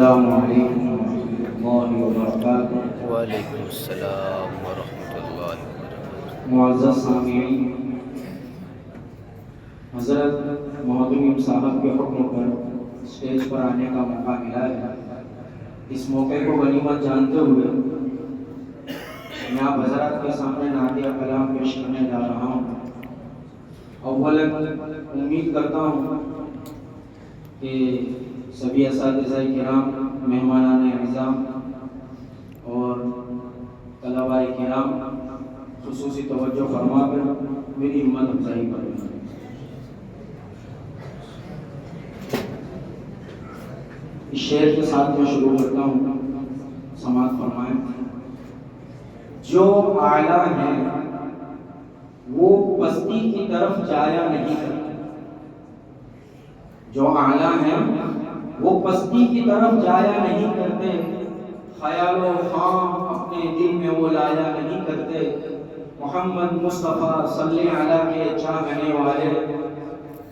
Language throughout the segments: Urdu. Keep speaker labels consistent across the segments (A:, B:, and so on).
A: السلام علیکم ورحمۃ اللہ وبرکاتہ۔
B: وعلیکم السلام ورحمۃ اللہ وبرکاتہ۔
A: معزز سامعین، حضرت محترم صاحب کے حکم پر اسٹیج پر آنے کا موقع ملا ہے۔ اس موقع کو غنیمت جانتے ہوئے میں آپ حضرات کے سامنے نعتیہ کلام پیش کرنے جا رہا ہوں۔ اولاً امید کرتا ہوں کہ سبھی اساتذہ کرام، مہمانان اعظام اور طلباء کرام خصوصی توجہ فرما کر میری ہمت افزائی کریں۔ اس شعر کے ساتھ میں شروع کرتا ہوں، سماعت فرمائیں۔ جو اعلیٰ ہے وہ پستی کی طرف جایا نہیں کرتے، جو اعلیٰ ہیں وہ پستی کی طرف جایا نہیں کرتے، خیال و خام اپنے دل میں وہ لایا نہیں کرتے۔ محمد مصطفیٰ صلی علیہ کے چاہنے والے،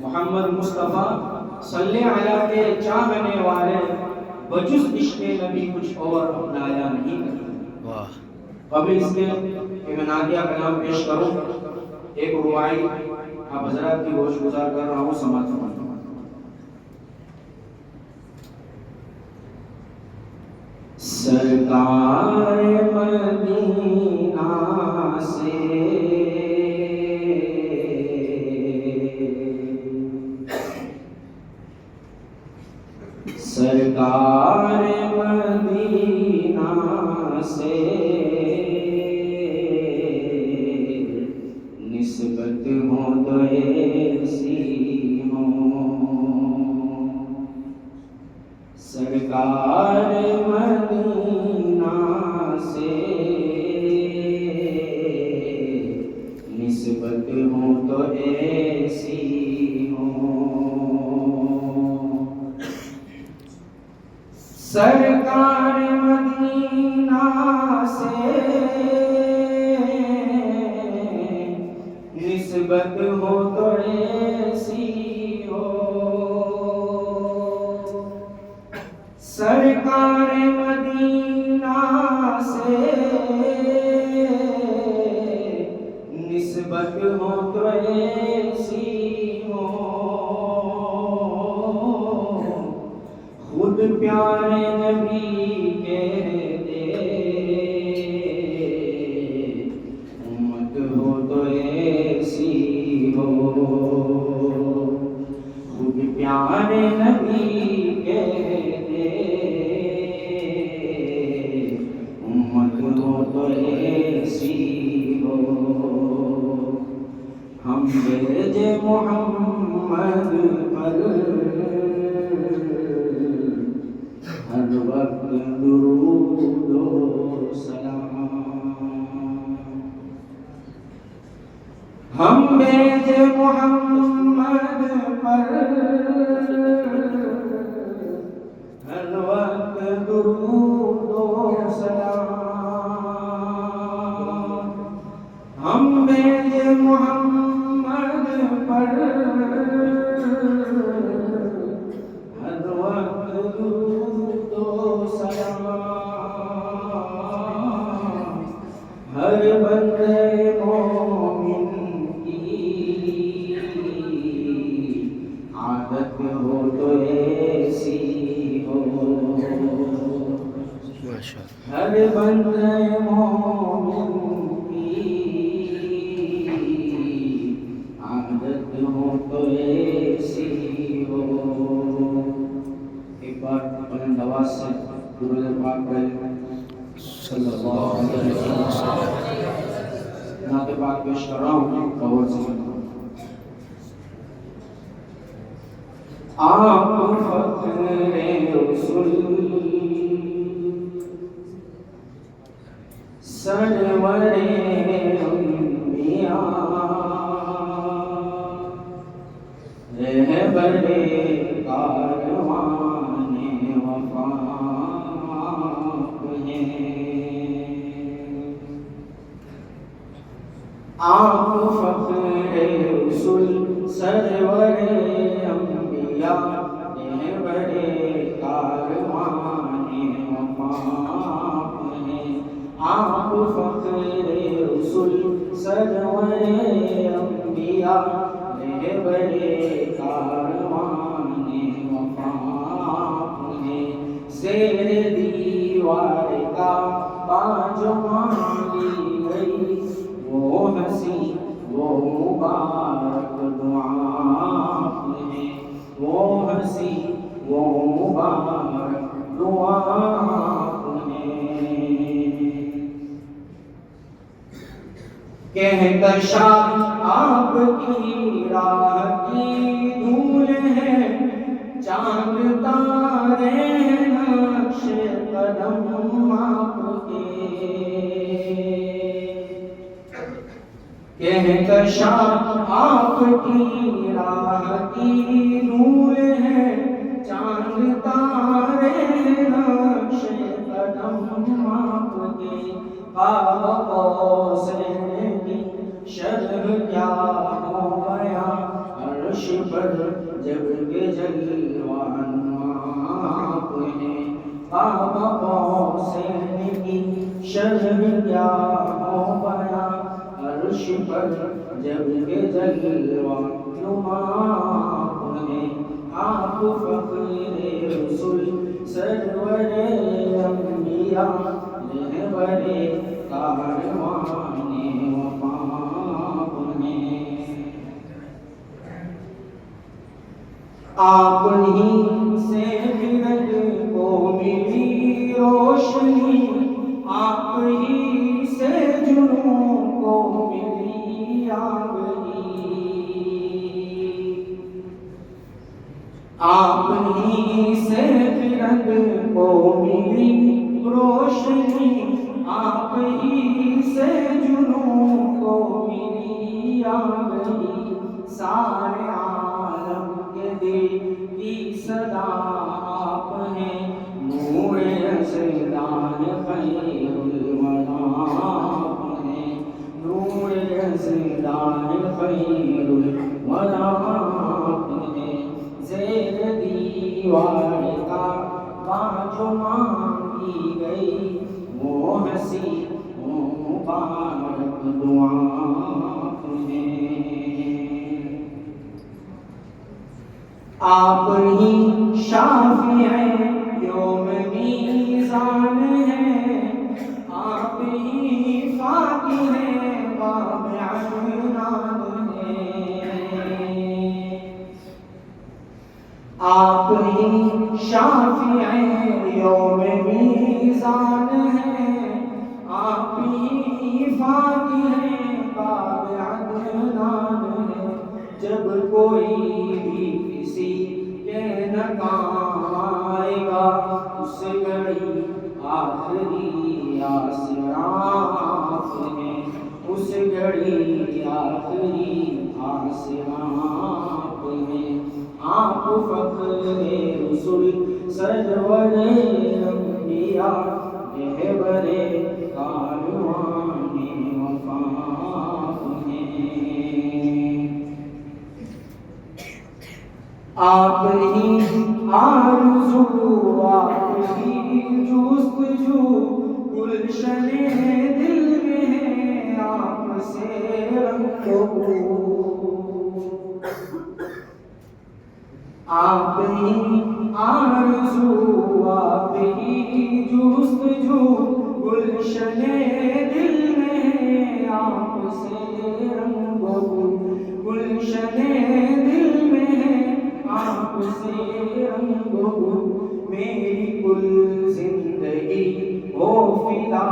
A: محمد مصطفیٰ صلی علیہ کے چاہنے والے بجز عشق نبی کچھ اور اپنایا نہیں کرتے۔
B: واہ!
A: قبل اس کے کہ میں نعتیہ کلام پیش کروں، ایک رباعی آپ حضرات کی گوش گزار کر رہا ہوں، سماعت فرمائیں۔ سرکار مدینہ سے سرکار مدینہ سے نسبت ہو تو ایسی ہو، سرکار مدینہ سے نسبت ہو تو ایسی ہو، سرکار مدینہ سے نسبت ہو تو ایسی ہو، سرکار مدینہ سے نسبت ہو تو ایسی ہو، خود پیارے نبی کہتے امت ہو تو ایسی ہو، خود پیارے نبی کہتے امت ہو تو ایسی ہو، ہم بھیجے محمد پر ہر وقت درود و سلام، ہم بھیجے محمد پر ہر وقت درود و سلام، ہم بھیجے محمد پر ہر وقت درود و سلام، ہر بندے مومن کی عادت ہو تو ایسی ہو،
B: ماشاءاللہ۔
A: ہر بندے مومن کی عادت ہو تو ایسی ہو۔ ایک بار بلند آواز سے درود پاک پڑھیں صلی اللہ علیہ وسلم۔ نعت پاک پیش کر رہا ہوں، غور سے سنیں۔ آپ فخر رسول سرور انبیاء، رہبر کاروان وفا ہیں، آپ فخر رسول سرور انبیاء، رہبر کاروان آپ ہیں، آپ فخر رسول سرور انبیاء رہبر کاروان وفا آپ ہیں، زیر دیوار کا باج مانگی گئی وہ ہنسی وہ مبارک دعا آپ ہیں، وہ ہنسی وہ مبارک دعا آپ ہیں۔ کہکشا آپ کی راہ کی دھول ہے، چاند تارے نقش قدم آپ کے، کہکشا آپ کی راہ کی دھول ہے، چاند تارے نقش قدم آپ کے، قاب قوسین کی شرح کیا ہو گیا، عرش پر جب کہ جلوہ آپ ہیں، قاب قوسین کی شرح کیا ہو گیا، عرش پر جب کہ جلوہ آپ ہیں، آپ فخر رسول سرور انبیاء رہبر کاروان وفا آپ ہیں، آپ ہی سے خرد کو ملی روشنی، آپ ہی سے جنوں کو ملی آگہی، آپ ہی سے خرد کو ملی روشنی، آپ ہی سے جنوں کو ملی آگہی، سارے عالم کے دل کی صدا آپ ہیں، نور یزدان خیر الورا آپ ہیں، نور یزدان خیر الورا آپ ہیں، زیر دیوار کا باج مانگی گئی وہ ہنسی وہ مبارک دعا آپ ہیں، آپ ہی شافع یوم میزان ہیں، آپ ہی فاتح باب عدنان ہیں، آپ ہی شافع یوم میزان ہیں، آپ ہی فاتح باب عدنان ہیں، جب کوئی بھی کسی کے نہ کام آئے گا، اس گھڑی آخری آسرا آپ ہیں، اس گھڑی آخری آسرا آپ ہیں، آپ فخر رسول سرور انبیاء رہبر کاروان وفا آپ ہیں، آپ ہی آرزو آپ ہی جستجو، گلشن دل میں ہے آپ سے رنگ بو، آپ ہی آرزو آپ ہی جستجو، گلشن دل میں ہے آپ سے رنگ بو، گلشن دل میں ہے آپ سے رنگ بو، میری کل زندگی ہو فدا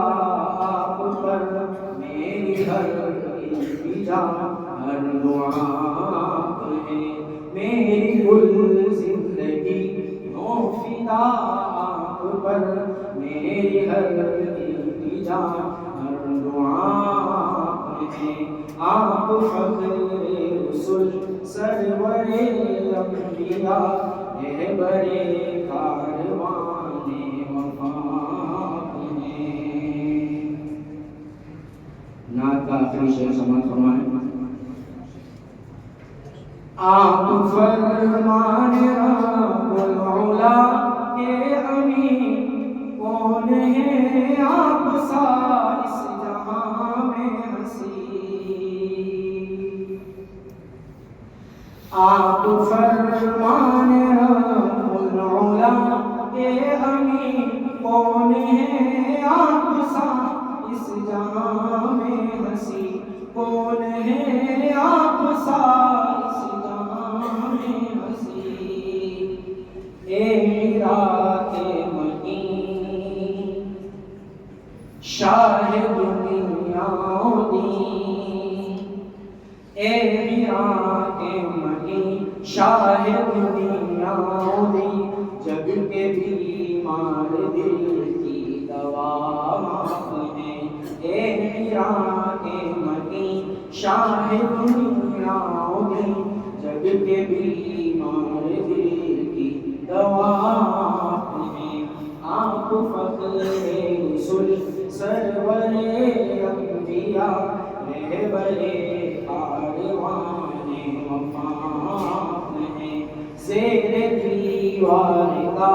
A: آپ پر، میری ہر التجا ہر دعا آپ ہیں، میری کل زندگی ہو فدا آپ پر، میری ہر التجا ہر دعا آپ ہیں، آپ فخر رسول سرور انبیاء رہبر کاروان وفا آپ ہیں۔ نعت کا آخری شعر سماعت فرمائیں۔ آپ فرمان رب العلا کے امین، کون ہے آپ سا اس جہاں میں ہنسی، آپ فرمان رب العلا کے امین، کون ہے آپ سا اس جہاں میں ہنسی، کون ہے آپ سا اس جہاں میں ہنسی، اے ہیرا کے مہین شاہ دنیا و دین، اے ہیرا کے مہین شاہ دنیا و دین، جگ کے بیمار دل کی دوا آپ ہیں، اے ہیرا کے مہین شاہ دنیا و دین، جگ کے بیمار دل کی دوا آپ ہیں، آپ فخر رسل سرور انبیاء رہبر کاروان وفا آپ ہیں، زیر دیوار کا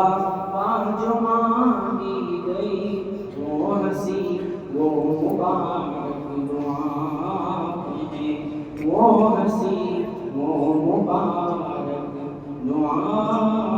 A: جو مانگی گئی وہ ہنسی وہ مبارک دعا آپ ہیں، وہ ہنسی وہ مبارک دعا